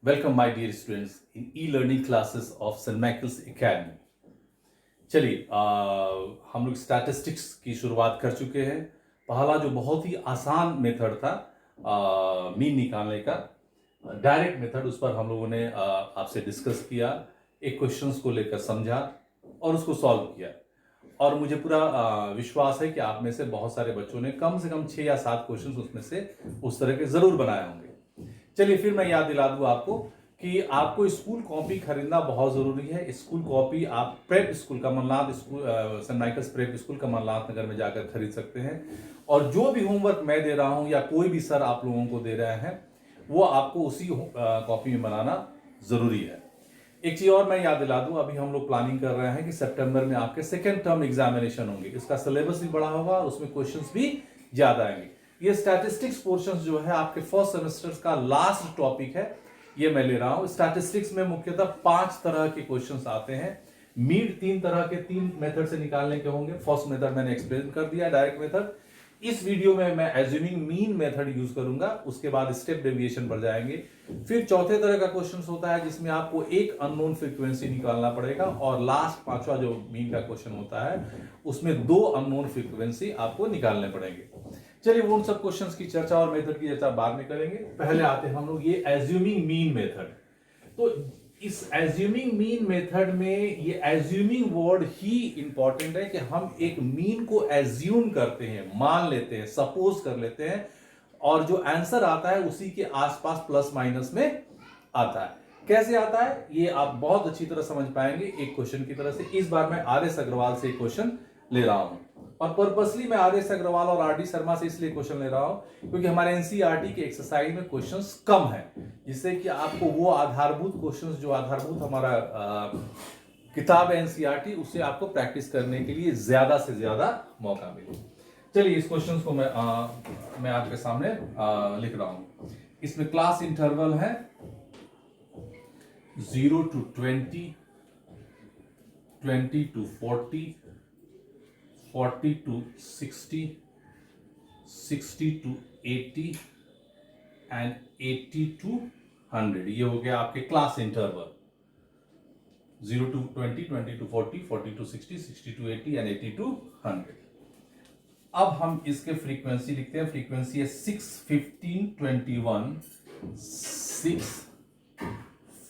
Welcome, my dear students, in e-learning classes of St. Michael's Academy. चलिए हम लोग statistics की शुरुआत कर चुके हैं। पहला जो बहुत ही आसान मेथड था मीन निकालने का, डायरेक्ट मेथड, उस पर हम लोगों ने आपसे डिस्कस किया, एक क्वेश्चंस को लेकर समझा और उसको सॉल्व किया। और मुझे पूरा विश्वास है कि आप में से बहुत सारे बच्चों ने कम से कम 6 या 7 क्वेश्चंस उसमें से उस तरह के जरूर बनाए होंगे। चलिए फिर मैं याद दिला दूं आपको कि आपको स्कूल कॉपी खरीदना बहुत जरूरी है। स्कूल कॉपी आप prep school Kamalnath school saint Michael's prep school Kamalnath Nagar में जाकर खरीद सकते हैं। और जो भी होमवर्क मैं दे रहा हूं या कोई भी सर आप लोगों को दे रहे हैं वो आपको उसी कॉपी में बनाना जरूरी है। एक चीज और मैं याद दिला दूं, अभी हम लोग प्लानिंग कर रहे हैं कि सितंबर में आपके सेकेंड टर्म एग्जामिनेशन होंगे। इसका सिलेबस भी बड़ा होगा और उसमें क्वेश्चंस भी ज्यादा आएंगे। ये स्टैटिस्टिक्स पोर्शन जो है आपके फर्स्ट सेमेस्टर का लास्ट टॉपिक है, ये मैं ले रहा हूं। स्टैटिस्टिक्स में मुख्यतः 5 तरह के क्वेश्चंस आते हैं। मीन 3 तरह के 3 मेथड से निकालने के होंगे। फर्स्ट मेथड मैंने एक्सप्लेन कर दिया, डायरेक्ट मेथड। इस वीडियो में मैं एज्यूमिंग मीन मेथड यूज करूंगा, उसके बाद स्टेप डेविएशन पर जाएंगे। फिर चौथे तरह का क्वेश्चन होता है जिसमें आपको एक अननोन फ्रीक्वेंसी निकालना पड़ेगा, और लास्ट पांचवा जो मीन का क्वेश्चन होता है उसमें 2 अननोन फ्रीक्वेंसी आपको निकालने पड़ेंगे। चलिए उन सब क्वेश्चंस की चर्चा और मेथड की चर्चा बाद में करेंगे। पहले आते हैं हम लोग ये एज्यूमिंग मीन मेथड। तो इस एज्यूमिंग मीन मेथड में ये एज्यूमिंग वर्ड ही इंपॉर्टेंट है कि हम एक मीन को एज्यूम करते हैं, मान लेते हैं, सपोज कर लेते हैं, और जो आंसर आता है उसी के आसपास प्लस माइनस में आता है। कैसे आता है ये आप बहुत अच्छी तरह समझ पाएंगे एक क्वेश्चन की तरह से। इस बार मैं आर.एस. अग्रवाल से क्वेश्चन ले रहा हूं, और पर्पसली मैं आर.एस. अग्रवाल और आर.डी. शर्मा से इसलिए क्वेश्चन ले रहा हूं क्योंकि हमारे एनसीईआरटी के एक्सरसाइज में क्वेश्चंस कम है, जिससे कि आपको वो आधारभूत क्वेश्चंस जो आधारभूत हमारा किताब है एनसीईआरटी, उससे आपको प्रैक्टिस करने के लिए ज्यादा से ज्यादा मौका मिले। चलिए इस क्वेश्चन को मैं आपके सामने लिख रहा हूं। इसमें क्लास इंटरवल है 0 to 20, 20 to 40, 40 to 60, 60 to 80 and 80 to 100। ये हो गया आपके class interval 0 to 20, 20 to 40, 40 to 60, 60 to 80 and 80 to 100। अब हम इसके फ्रीक्वेंसी लिखते हैं। फ्रीक्वेंसी है 6, 15, 21, 6,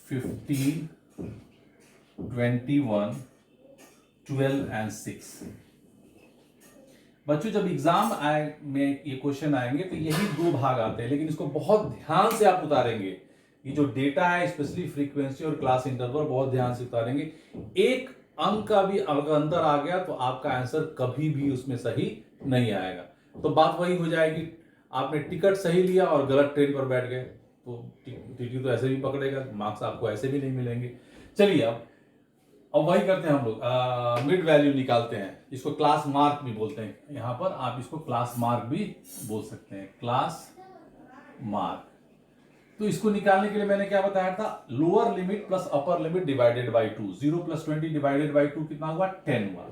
15, 21, 12 and 6। बच्चों जब एग्जाम में ये क्वेश्चन आएंगे तो यही 2 भाग आते हैं, लेकिन इसको बहुत ध्यान से आप उतारेंगे। ये जो डेटा है स्पेशली फ्रीक्वेंसी और क्लास इंटरवल बहुत ध्यान से उतारेंगे। एक अंक का भी अगर अंतर आ गया तो आपका आंसर कभी भी उसमें सही नहीं आएगा। तो बात वही हो जाएगी, आपने टिकट सही लिया और गलत ट्रेन पर बैठ गए तो टीटी तो ऐसे भी पकड़ेगा, मार्क्स आपको ऐसे भी नहीं मिलेंगे। चलिए अब वही करते हैं हम लोग, मिड वैल्यू निकालते हैं। इसको क्लास मार्क भी बोलते हैं, यहां पर आप इसको क्लास मार्क भी बोल सकते हैं, क्लास मार्क। तो इसको निकालने के लिए मैंने क्या बताया था, lower limit plus upper limit divided by 2। 0 plus 20 divided by 2 कितना हुआ, 10 हुआ।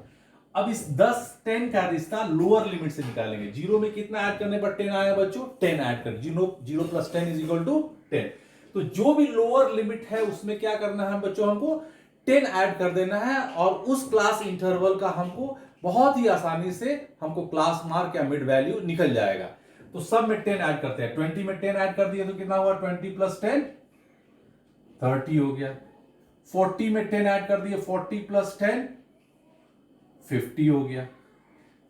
अब इस 10 10 का रिश्ता लोअर लिमिट से निकालेंगे। 0 में कितना ऐड करने पर 10 आया बच्चों, 10 ऐड कर। 0 प्लस 10 इज इक्वल टू 10। तो जो भी लोअर लिमिट है उसमें क्या करना है बच्चों, हमको 10 ऐड कर देना है, और उस क्लास इंटरवल का हमको बहुत ही आसानी से हमको क्लास मार्क या मिड वैल्यू निकल जाएगा। तो सब में 10 ऐड करते हैं। 20 में 10 ऐड कर दिए तो कितना हुआ, 20 प्लस 10 30 हो गया। 40 में 10 ऐड कर दिए, 40 प्लस 10 50 हो गया।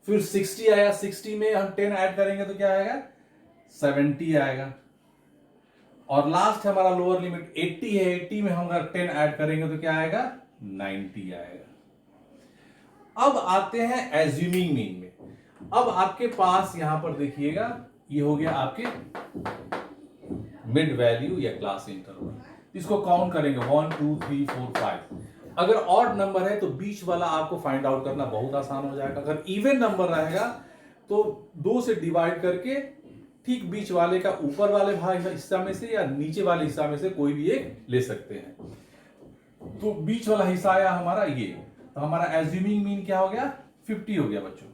फिर 60 आया, 60 में हम 10 ऐड करेंगे तो क्या आएगा, 70 आएगा। और लास्ट हमारा लोअर लिमिट 80 है, 80 में हम अगर 10 ऐड करेंगे तो क्या आएगा, 90 आएगा। अब आते हैं एज्यूमिंग मीन में। अब आपके पास यहां पर देखिएगा, ये हो गया आपके मिड वैल्यू या क्लास इंटरवल। इसको काउंट करेंगे 1 2 3 4 5। अगर ऑड नंबर है तो बीच वाला आपको फाइंड आउट करना बहुत आसान हो जाएगा। अगर इवन नंबर रहेगा तो 2 से डिवाइड करके ठीक बीच वाले का ऊपर वाले भाग हिस्सा में से या नीचे वाले हिस्सा में से कोई भी एक ले सकते हैं। तो बीच वाला हिस्सा आया हमारा ये, तो हमारा एज्यूमिंग मीन क्या हो गया, 50 हो गया बच्चों।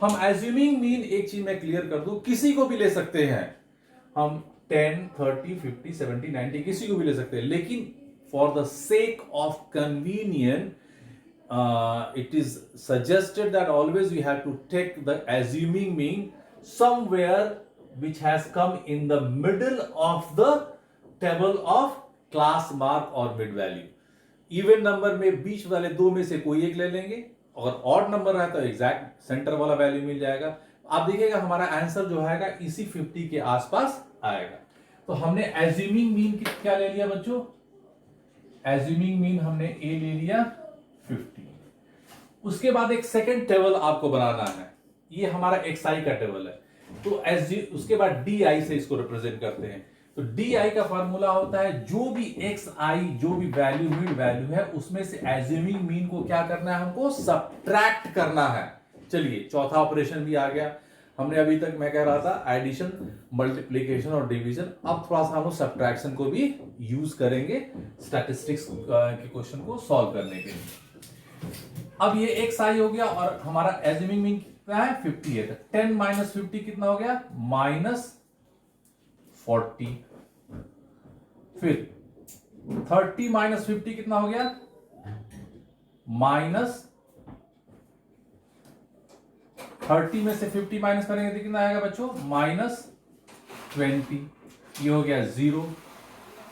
हम एज्यूमिंग मीन, एक चीज मैं क्लियर कर दूं, किसी को भी ले सकते हैं हम। 10, 30, 50, 70, 90 किसी को भी ले सकते हैं, लेकिन for the sake of convenient it is suggested that always we have to take the assuming mean somewhere which has come in the middle of the table of class mark or mid value. Even number में बीच वाले दो में से कोई एक ले लेंगे, और ऑड नंबर है तो एग्जैक्ट सेंटर वाला वैल्यू मिल जाएगा। आप देखिएगा हमारा आंसर जो आएगा इसी 50 के आसपास आएगा। तो हमने एज्यूमिंग मीन क्या ले लिया बच्चों? एज्यूमिंग मीन हमने ए ले लिया 50। उसके बाद एक सेकंड टेबल आपको बनाना है, ये हमारा xi का टेबल है। तो उसके बाद di से इसको रिप्रेजेंट करते हैं। तो di का फार्मूला होता है जो भी xi, जो भी वैल्यू मिड वैल्यू है उसमें से एज्यूमिंग मीन को क्या करना है, हमको सब्ट्रैक्ट करना है। चलिए चौथा ऑपरेशन भी आ गया। हमने अभी तक मैं कह रहा था एडिशन, मल्टीप्लिकेशन और डिवीजन, अब थोड़ा सा हम लोग सब्ट्रैक्शन को भी यूज करेंगे स्टैटिस्टिक्स के क्वेश्चन को सॉल्व करने के लिए। अब ये xi हो गया और हमारा एज्यूमिंग मीन कितना है 50 है। 10 माइनस 50 कितना हो गया? -40। फिर 30 माइनस 50 कितना हो गया? -30 में से 50 माइनस करेंगे तो कितना आएगा बच्चों? -20। ये हो गया 0।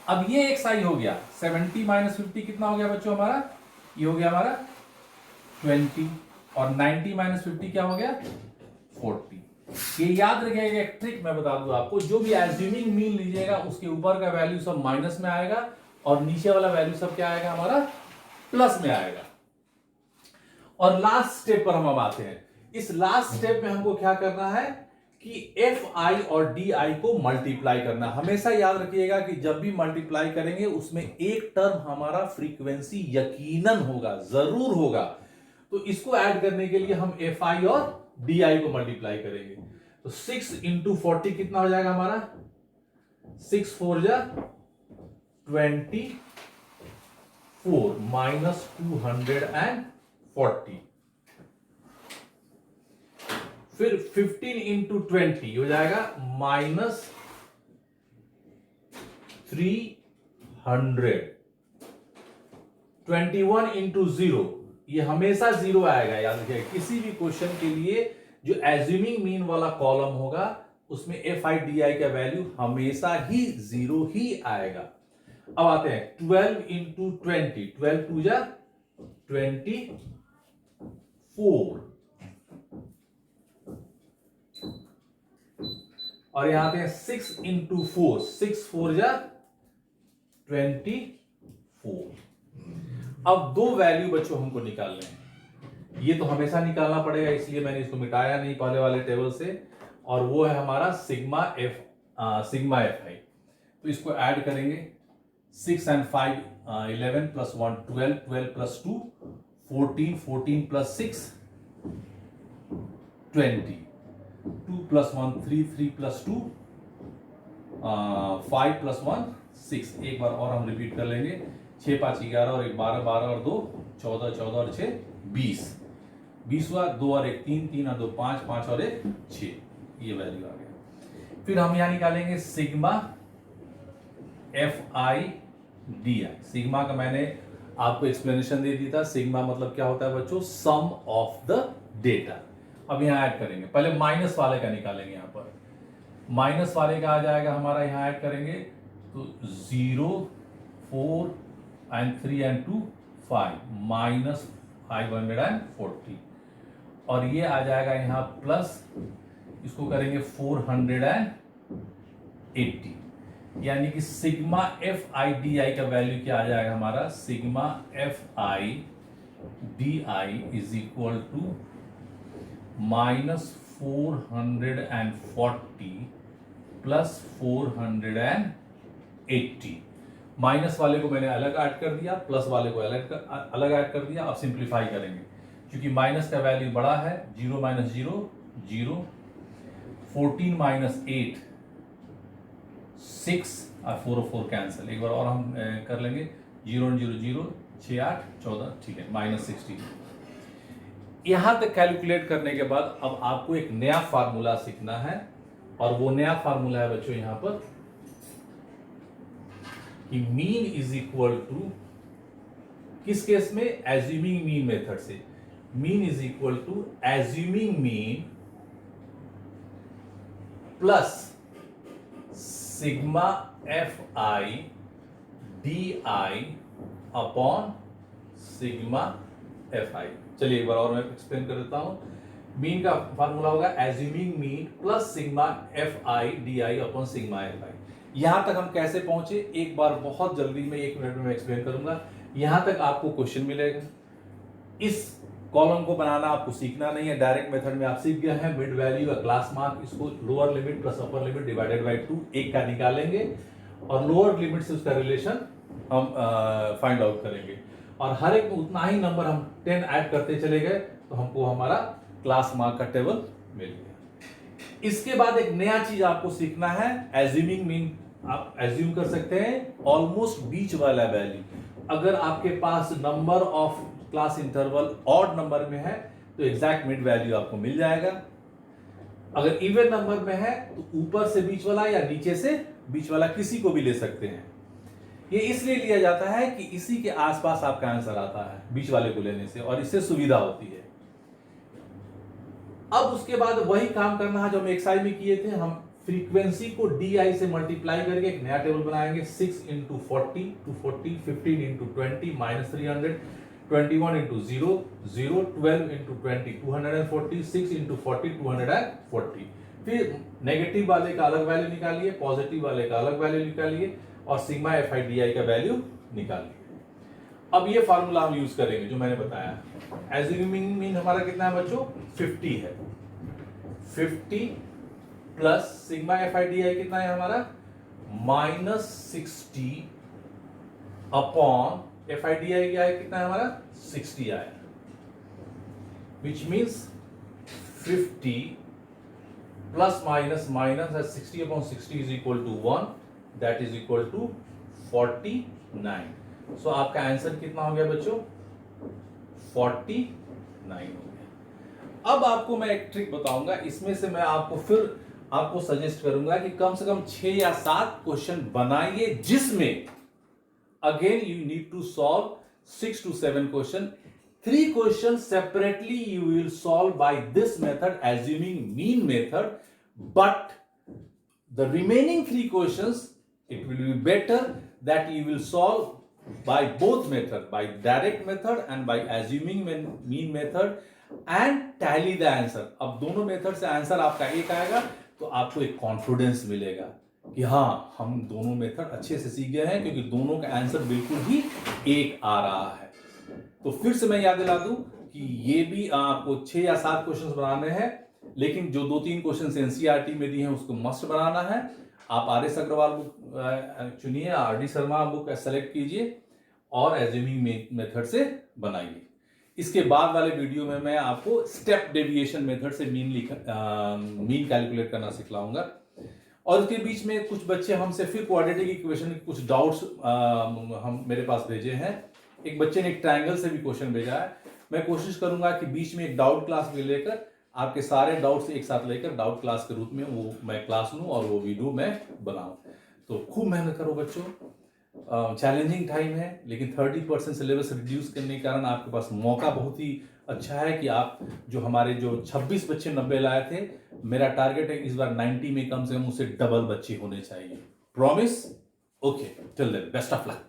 अब ये xi हो गया। 70 माइनस 50 कितना हो गया बच्चों हमारा? ये हो गया हमारा 20। और 90 माइनस 50 क्या हो गया? 40। ये याद रखिएगा, एक ट्रिक मैं बता दूं आपको, जो भी एज्यूमिंग मीन लीजिएगा उसके ऊपर का वैल्यू सब माइनस में आएगा और नीचे वाला वैल्यू सब क्या आएगा हमारा? प्लस में आएगा। और लास्ट स्टेप पर हम आते हैं। इस लास्ट स्टेप में हमको क्या करना है कि fi और di को मल्टीप्लाई करना। हमेशा याद रखिएगा कि जब भी मल्टीप्लाई करेंगे उसमें एक टर्म हमारा फ्रीक्वेंसी यकीनन होगा, जरूर होगा। तो इसको ऐड करने के लिए हम fi और di को मल्टीप्लाई करेंगे। तो 6 इंटू 40 कितना हो जाएगा हमारा? 6 4 जा 24 -240। फिर 15 इंटू 20 हो जाएगा -300। 21 इंटू 0, ये हमेशा 0 आएगा, याद रखिएगा। किसी भी क्वेश्चन के लिए जो एज्यूमिंग मीन वाला कॉलम होगा उसमें fi di का वैल्यू हमेशा ही 0 ही आएगा। अब आते हैं 12 इंटू 20, 12 2 जा 24। और यहां आते हैं 6 इंटू 4, 6 4 जा 24। अब दो वैल्यू बच्चों हमको निकालने हैं। ये तो हमेशा निकालना पड़ेगा, इसलिए मैंने इसको मिटाया नहीं पहले वाले टेबल से। और वो है हमारा सिग्मा fi। तो इसको ऐड करेंगे। 6 and 5 11 plus 1 12, 12 plus 2 14, 14 plus 6 20, 2 plus 1 3, 3 plus 2 5 plus 1 6। एक बार और हम रिपीट कर लेंगे। 6 5 11 और 1 12, 12 और 2 14, 14 और 6 20, 20 हुआ। 2 और 1 3, 3 और 2 5, 5 और 1 6। ये वैल्यू आ गया। फिर हम यहां निकालेंगे सिग्मा fi di। सिग्मा का मैंने आपको एक्सप्लेनेशन दे दिया था। सिग्मा मतलब क्या होता है बच्चों? सम ऑफ द डेटा। अब यहां ऐड करेंगे, पहले माइनस वाले का निकालेंगे। यहां पर माइनस वाले का आ जाएगा हमारा, यहां ऐड करेंगे तो 0 4 and 3 and 2 5 -540। और ये आ जाएगा यहां प्लस, इसको करेंगे 480। यानी कि सिग्मा fi di का वैल्यू क्या आ जाएगा हमारा? Sigma fi di is equal to -440 plus 480। Minus वाले को मैंने अलग ऐड कर दिया, प्लस वाले को अलग ऐड कर दिया। अब सिंप्लीफाई करेंगे क्योंकि माइनस का वैल्यू बड़ा है। 0 - 0 0, 14 - 8 6 और 4 और 4 कैंसिल। एक बार और हम कर लेंगे। 0 0 0 6 8 14, ठीक है, -60। यहां तक कैलकुलेट करने के बाद अब आपको एक नया फार्मूला सीखना है, और वो नया फार्मूला है बच्चों यहां पर कि मीन इज इक्वल टू, किस केस में, एज्यूमिंग मीन मेथड से, mean is equal to assuming mean plus sigma F I D I upon sigma F I. चलिए एक बार और मैं एक्सप्लेन कर देता हूं। मीन का फार्मूला होगा assuming mean plus sigma F I D I upon sigma F आई। यहां तक हम कैसे पहुंचे, एक बार बहुत जल्दी में 1 मिनट में एक्सप्लेन करूंगा। यहां तक आपको क्वेश्चन मिलेगा, इस कॉलम को बनाना आपको सीखना नहीं है, डायरेक्ट मेथड में आप सीख गए हैं। मिड वैल्यू या क्लास मार्क, इसको lower limit plus upper limit divided by 2 एक का निकालेंगे और लोअर लिमिट से उसका रिलेशन हम फाइंड आउट करेंगे और हर एक में उतना ही नंबर हम 10 ऐड करते चले गए तो हमको हमारा क्लास मार्क का टेबल मिल गया। इसके बाद एक नया चीज आपको सीखना है, एज्यूमिंग मीन। आप एज्यूम कर सकते हैं ऑलमोस्ट बीच वाला वैल्यू। अगर आपके पास number of class interval odd number में है तो एग्जैक्ट मिड वैल्यू आपको मिल जाएगा। अगर इवन नंबर में है तो ऊपर से बीच वाला या नीचे से बीच वाला किसी को भी ले सकते हैं। ये इसलिए लिया जाता है कि इसी के आसपास आपका आंसर आता है बीच वाले को लेने से, और इससे सुविधा होती है। अब उसके बाद वही काम करना है जो हम एक्सरसाइज में किए थे। हम फ्रीक्वेंसी को DI से मल्टीप्लाई करके एक नया टेबल बनाएंगे। 6 into 40 240, 15 into 20 minus 300, 21 into 0 0, 12 into 20 240, 6 into 40 240। फिर नेगेटिव वाले का अलग वैल्यू निकालिए, पॉजिटिव वाले का अलग वैल्यू निकालिए और सिग्मा एफ आई डी आई का वैल्यू निकालिए। अब ये फार्मूला हम यूज करेंगे जो मैंने बताया। एज्यूमिंग मीन हमारा कितना है बच्चों, 50 है। 50 plus sigma F I D I कितना है हमारा, -60 upon F I D I क्या है, कितना है हमारा 60 आया, which means 50 plus minus minus है 60 upon 60 is equal to 1, that is equal to 49। So आपका आंसर कितना हो गया बच्चों, 49 हो गया। अब आपको मैं एक ट्रिक बताऊंगा, इसमें से मैं आपको फिर आपको सजेस्ट करूंगा कि कम से कम 6 या 7 क्वेश्चन बनाइए जिसमें again you need to solve 6 to 7 question. 3 questions separately you will solve by this method, assuming mean method, but the remaining 3 questions it will be better that you will solve by both method, by direct method and by assuming mean method and tally the answer। अब दोनों method से answer आपका एक आएगा तो आपको एक confidence मिलेगा कि हाँ हम दोनों मेथड अच्छे से सीख गए हैं, क्योंकि दोनों का आंसर बिल्कुल ही एक आ रहा है। तो फिर से मैं याद दिला दूं कि ये भी आपको 6 या 7 क्वेश्चंस बनाने हैं, लेकिन जो 2-3 क्वेश्चंस एनसीईआरटी में दिए हैं उसको मस्ट बनाना है। आप आर एस अग्रवाल बुक चुनिए, R D Sharma book select कीजिए और एज्यूमिंग मेथड से बनाइए। इसके बाद वाले वीडियो में मैं आपको स्टेप डेविएशन मेथड से मीन कैलकुलेट करना सिखलाऊंगा। और इसके बीच में कुछ बच्चे हमसे फिर क्वाड्रेटिक इक्वेशन के कुछ डाउट्स हम मेरे पास भेजे हैं। एक बच्चे ने एक ट्रायंगल से भी क्वेश्चन भेजा है। मैं कोशिश करूंगा कि बीच में एक डाउट क्लास भी लेकर आपके सारे डाउट्स एक साथ लेकर डाउट क्लास के रूप में वो मैं क्लास लूं और वो वीडियो मैं बनाऊं। तो खूब मेहनत करो बच्चों, चैलेंजिंग टाइम है, लेकिन 30% सिलेबस रिड्यूस करने के कारण आपके पास मौका बहुत ही अच्छा है कि आप जो हमारे जो 26 बच्चे 90 लाए थे, मेरा टारगेट है इस बार 90 में कम से कम उससे डबल बच्चे होने चाहिए। Promise? Okay, till then best of luck.